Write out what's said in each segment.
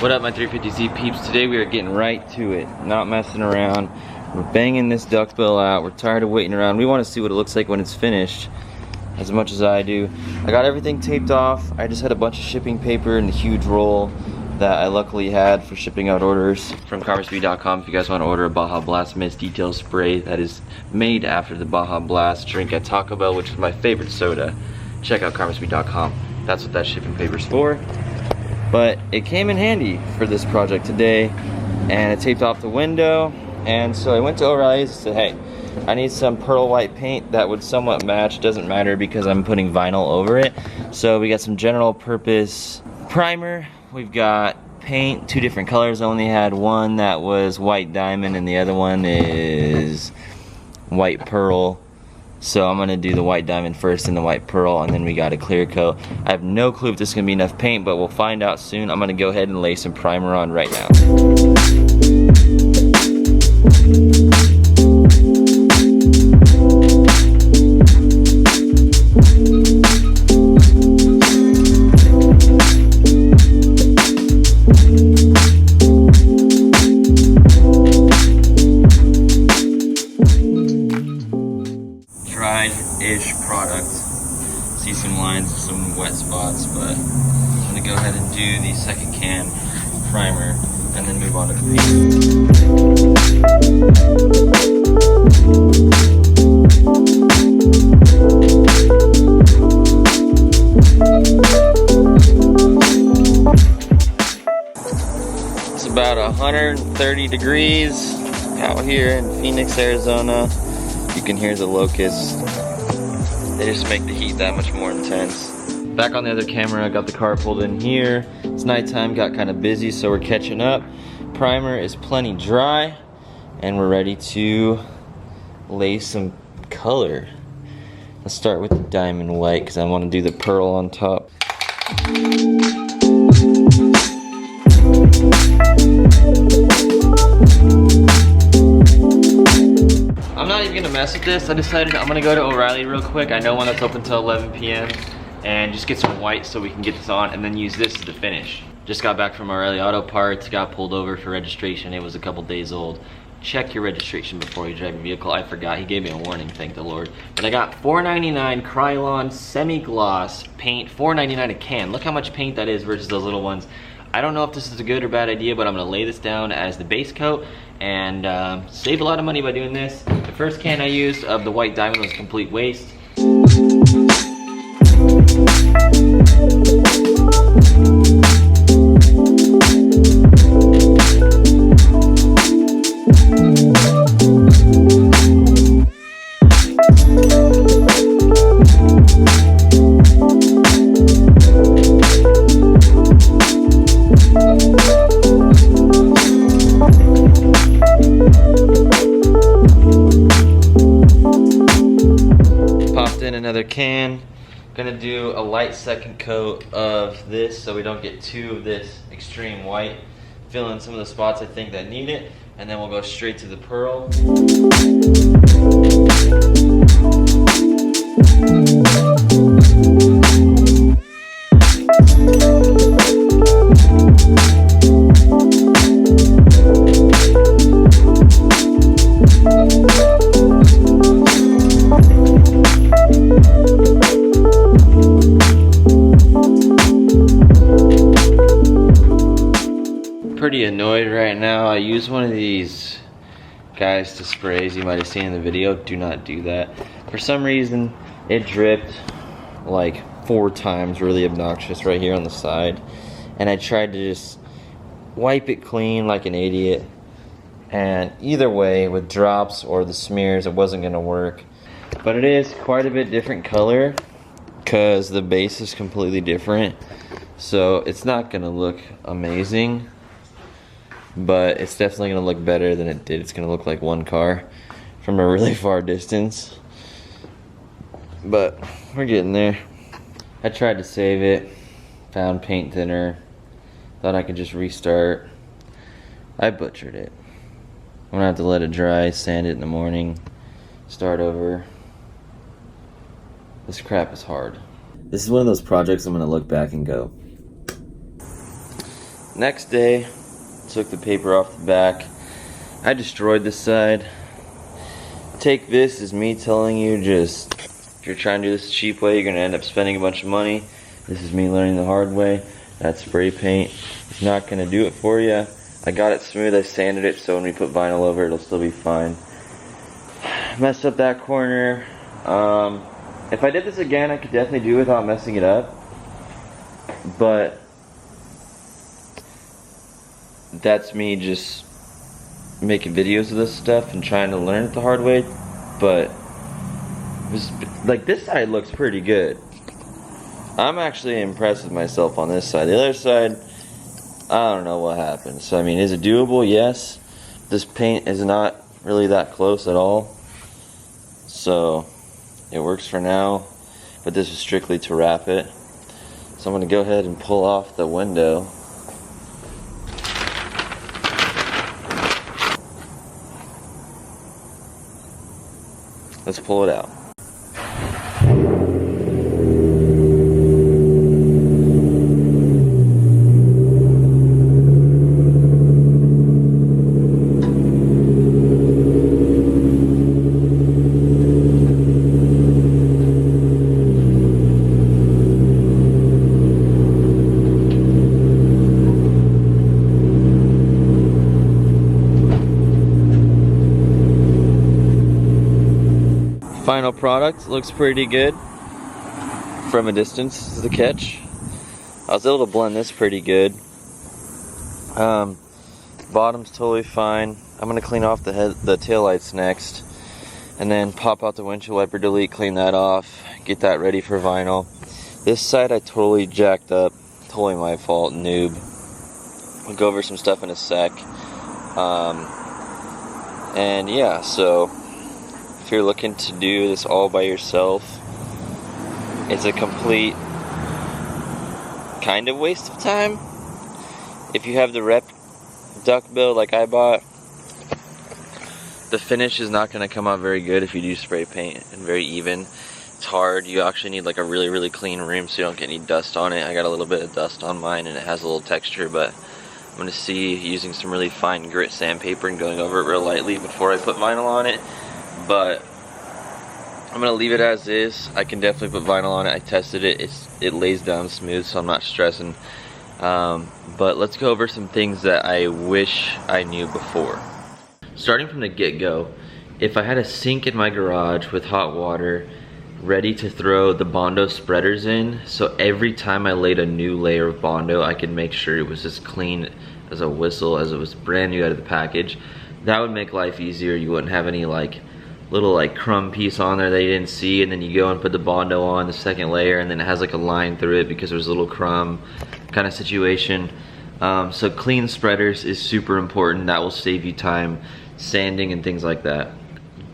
What up, my 350z peeps? Today we are getting right to it, not messing around. We're banging this duckbill out. We're tired of waiting around. We want to see what it looks like when it's finished, as much as I do. I got everything taped off. I just had a bunch of shipping paper and a huge roll that I luckily had for shipping out orders from 350z.com. If you guys want to order a Baja Blast Mist detail spray that is made after the Baja Blast drink at Taco Bell, which is my favorite soda, check out 350z.com. That's what that shipping paper's for. But it came in handy for this project today, and it taped off the window. And so I went to O'Reilly's and said, hey, I need some pearl white paint that would somewhat match. Doesn't matter because I'm putting vinyl over it. So we got some general purpose primer. We've got paint, 2 different colors. I only had one that was white diamond and the other one is white pearl. So I'm gonna do the white diamond first and the white pearl, and then we got a clear coat. I have no clue if this is gonna be enough paint, but we'll find out soon. I'm gonna go ahead and lay some primer on right now. Ish product. See some lines, some wet spots, but I'm gonna go ahead and do the second can primer and then move on to the paint. It's about 130 degrees out here in Phoenix, Arizona. You can hear the locusts. They just make the heat that much more intense. Back on the other camera, I got the car pulled in here. It's nighttime, got kind of busy, so we're catching up. Primer is plenty dry, and we're ready to lay some color. Let's start with the diamond white, because I want to do the pearl on top. I'm not even gonna mess with this. I decided I'm gonna go to O'Reilly real quick. I know one that's open till 11 p.m. and just get some white so we can get this on and then use this as the finish. Just got back from O'Reilly Auto Parts, got pulled over for registration. It was a couple days old. Check your registration before you drive your vehicle. I forgot, he gave me a warning, thank the Lord. But I got $4.99 Krylon semi-gloss paint, $4.99 a can. Look how much paint that is versus those little ones. I don't know if this is a good or bad idea, but I'm gonna lay this down as the base coat and save a lot of money by doing this. The first can I used of the white diamond was complete waste. Another can. Gonna do a light second coat of this so we don't get too of this extreme white. Fill in some of the spots I think that need it, and then we'll go straight to the pearl. Pretty annoyed right now. I use one of these guys to spray, as you might have seen in the video. Do not do that. For some reason it dripped like 4 times, really obnoxious right here on the side, and I tried to just wipe it clean like an idiot, and either way, with drops or the smears, it wasn't gonna work. But it is quite a bit different color because the base is completely different, so it's not gonna look amazing, but it's definitely gonna look better than it did. It's gonna look like one car from a really far distance, but we're getting there. I tried to save it, found paint thinner, thought I could just restart. I butchered it. I'm gonna have to let it dry, sand it in the morning, start over. This crap is hard. This is one of those projects I'm gonna look back and go, Next day, took the paper off the back. I destroyed this side. Take this as me telling you, just if you're trying to do this the cheap way, you're gonna end up spending a bunch of money. This is me learning the hard way. That spray paint is not gonna do it for you. I got it smooth, I sanded it, so when we put vinyl over it, it'll still be fine. Messed up that corner. If I did this again, I could definitely do it without messing it up. But that's me just making videos of this stuff and trying to learn it the hard way. But like, this side looks pretty good. I'm actually impressed with myself on this side. The other side, I don't know what happened. So I mean, is it doable? Yes. This paint is not really that close at all, so it works for now. But this is strictly to wrap it. So I'm gonna go ahead and pull off the window. Let's pull it out. Final product looks pretty good from a distance is the catch. I was able to blend this pretty good. Bottom's totally fine. I'm gonna clean off the taillights next, and then pop out the windshield wiper, delete, clean that off, get that ready for vinyl. This side I totally jacked up, totally my fault, noob. We'll go over some stuff in a sec. And yeah, so if you're looking to do this all by yourself, it's a complete kind of waste of time. If you have the rep duckbill like I bought, the finish is not going to come out very good if you do spray paint and very even. It's hard. You actually need like a really, really clean room so you don't get any dust on it. I got a little bit of dust on mine and it has a little texture, but I'm going to see using some really fine grit sandpaper and going over it real lightly before I put vinyl on it. But I'm gonna leave it as is. I can definitely put vinyl on it. I tested it. It lays down smooth, so I'm not stressing. But let's go over some things that I wish I knew before. Starting from the get-go, if I had a sink in my garage with hot water ready to throw the Bondo spreaders in, so every time I laid a new layer of Bondo, I could make sure it was as clean as a whistle, as it was brand new out of the package, that would make life easier. You wouldn't have any like little like crumb piece on there that you didn't see, and then you go and put the Bondo on the second layer and then it has like a line through it because there's a little crumb kind of situation. So clean spreaders is super important. That will save you time sanding and things like that.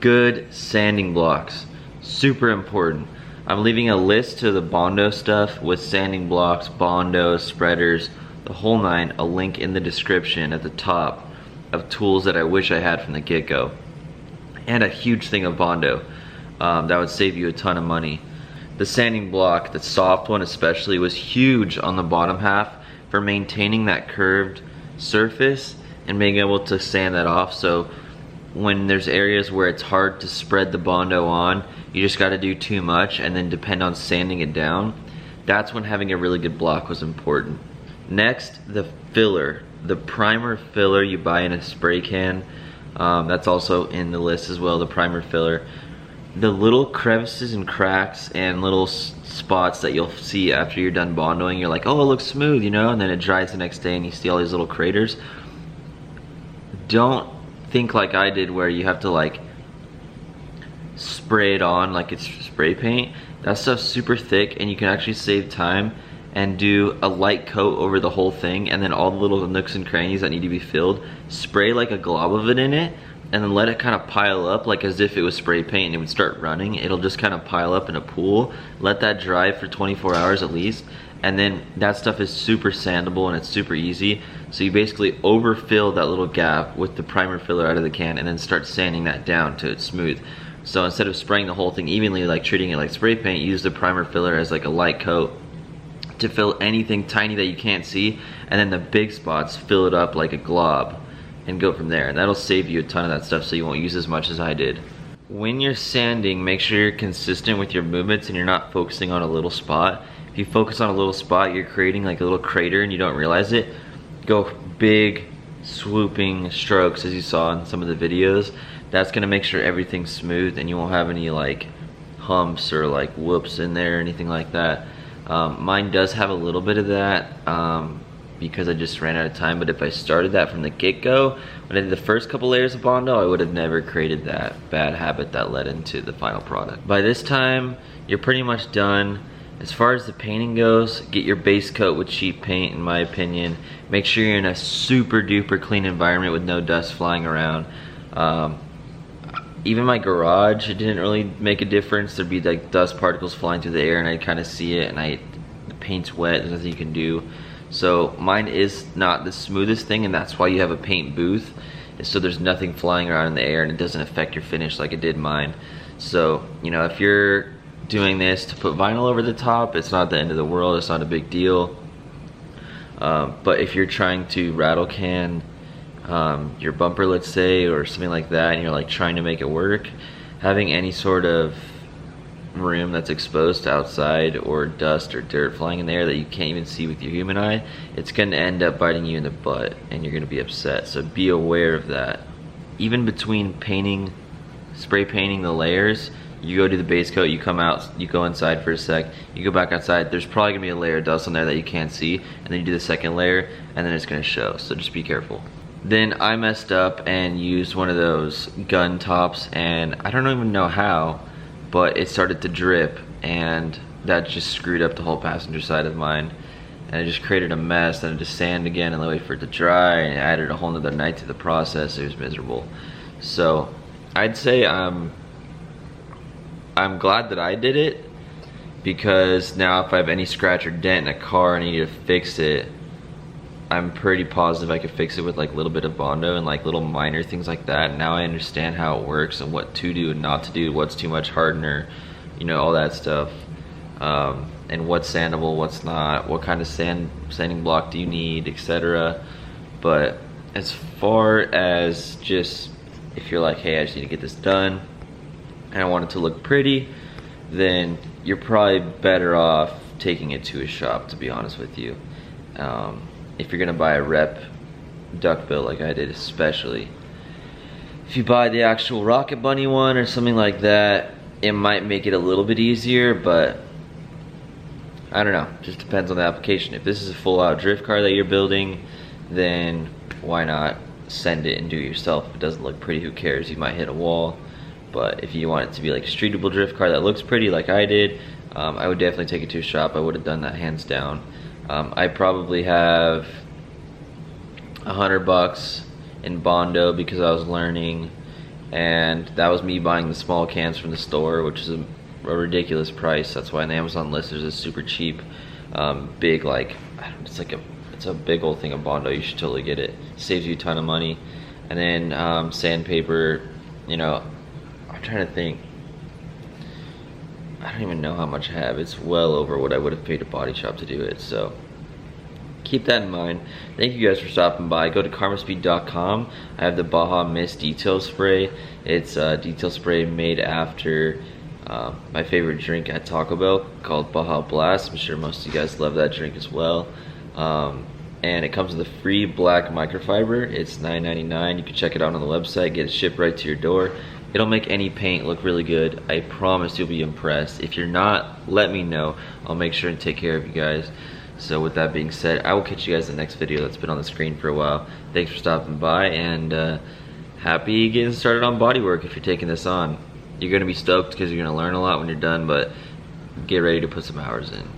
Good sanding blocks, super important. I'm leaving a list to the Bondo stuff with sanding blocks, Bondo, spreaders, the whole nine, a link in the description at the top of tools that I wish I had from the get-go. And a huge thing of Bondo that would save you a ton of money. The sanding block, the soft one especially, was huge on the bottom half for maintaining that curved surface and being able to sand that off. So when there's areas where it's hard to spread the Bondo on, you just got to do too much and then depend on sanding it down. That's when having a really good block was important. Next, the filler, the primer filler you buy in a spray can. That's also in the list as well, the primer filler. The little crevices and cracks and little spots that you'll see after you're done Bondoing, you're like, oh, it looks smooth, you know, and then it dries the next day and you see all these little craters. Don't think like I did where you have to like spray it on like it's spray paint. That stuff's super thick and you can actually save time and do a light coat over the whole thing, and then all the little nooks and crannies that need to be filled, spray like a glob of it in it, and then let it kind of pile up like as if it was spray paint and it would start running. It'll just kind of pile up in a pool. Let that dry for 24 hours at least, and then that stuff is super sandable and it's super easy. So you basically overfill that little gap with the primer filler out of the can and then start sanding that down to it's smooth. So instead of spraying the whole thing evenly, like treating it like spray paint, use the primer filler as like a light coat to fill anything tiny that you can't see, and then the big spots, fill it up like a glob and go from there. And that'll save you a ton of that stuff, so you won't use as much as I did. When you're sanding, make sure you're consistent with your movements and you're not focusing on a little spot. If you focus on a little spot, you're creating like a little crater and you don't realize it. Go big swooping strokes as you saw in some of the videos. That's gonna make sure everything's smooth and you won't have any like humps or like whoops in there or anything like that. Mine does have a little bit of that because I just ran out of time, but if I started that from the get-go, when I did the first couple layers of Bondo, I would have never created that bad habit that led into the final product. By this time, you're pretty much done. As far as the painting goes, get your base coat with cheap paint, in my opinion. Make sure you're in a super duper clean environment with no dust flying around. Even my garage, it didn't really make a difference. There'd be like dust particles flying through the air and I'd kind of see it, and the paint's wet, there's nothing you can do. So mine is not the smoothest thing, and that's why you have a paint booth, so there's nothing flying around in the air and it doesn't affect your finish like it did mine. So, you know, if you're doing this to put vinyl over the top, it's not the end of the world, it's not a big deal. But if you're trying to rattle can your bumper, let's say, or something like that, and you're like trying to make it work, having any sort of room that's exposed to outside or dust or dirt flying in the air that you can't even see with your human eye, it's gonna end up biting you in the butt and you're gonna be upset. So be aware of that. Even between painting, spray painting the layers, you go do the base coat, you come out, you go inside for a sec, you go back outside, there's probably gonna be a layer of dust on there that you can't see, and then you do the second layer and then it's gonna show, so just be careful. Then I messed up and used one of those gun tops, and I don't even know how, but it started to drip, and that just screwed up the whole passenger side of mine, and it just created a mess. And I just sand again and wait for it to dry, and it added a whole nother night to the process. It was miserable. So I'd say I'm glad that I did it, because now if I have any scratch or dent in a car and I need to fix it, I'm pretty positive I could fix it with like a little bit of Bondo and like little minor things like that. Now I understand how it works and what to do and not to do, what's too much hardener, you know, all that stuff. And what's sandable, what's not, what kind of sanding block do you need, etc. But as far as just, if you're like, hey, I just need to get this done and I want it to look pretty, then you're probably better off taking it to a shop, to be honest with you. If you're gonna buy a rep duckbill like I did, especially. If you buy the actual Rocket Bunny one or something like that, it might make it a little bit easier, but I don't know, just depends on the application. If this is a full out drift car that you're building, then why not send it and do it yourself? If it doesn't look pretty, who cares? You might hit a wall. But if you want it to be like a streetable drift car that looks pretty like I did, I would definitely take it to a shop. I would have done that hands down. I probably have $100 in Bondo because I was learning, and that was me buying the small cans from the store, which is a ridiculous price. That's why on the Amazon list there's a super cheap, big, like, it's a big old thing of Bondo. You should totally get it. Saves you a ton of money. And then sandpaper, you know, I'm trying to think. I don't even know how much I have. It's well over what I would have paid a body shop to do it, so keep that in mind. Thank you guys for stopping by. Go to karmaspeed.com. I have the Baja Mist detail spray. It's a detail spray made after my favorite drink at Taco Bell called Baja Blast. I'm sure most of you guys love that drink as well. And it comes with a free black microfiber. It's $9.99. You can check it out on the website, get it shipped right to your door. It'll make any paint look really good. I promise you'll be impressed. If you're not, let me know. I'll make sure to take care of you guys. So with that being said, I will catch you guys in the next video that's been on the screen for a while. Thanks for stopping by, and happy getting started on bodywork if you're taking this on. You're gonna be stoked because you're gonna learn a lot when you're done, but get ready to put some hours in.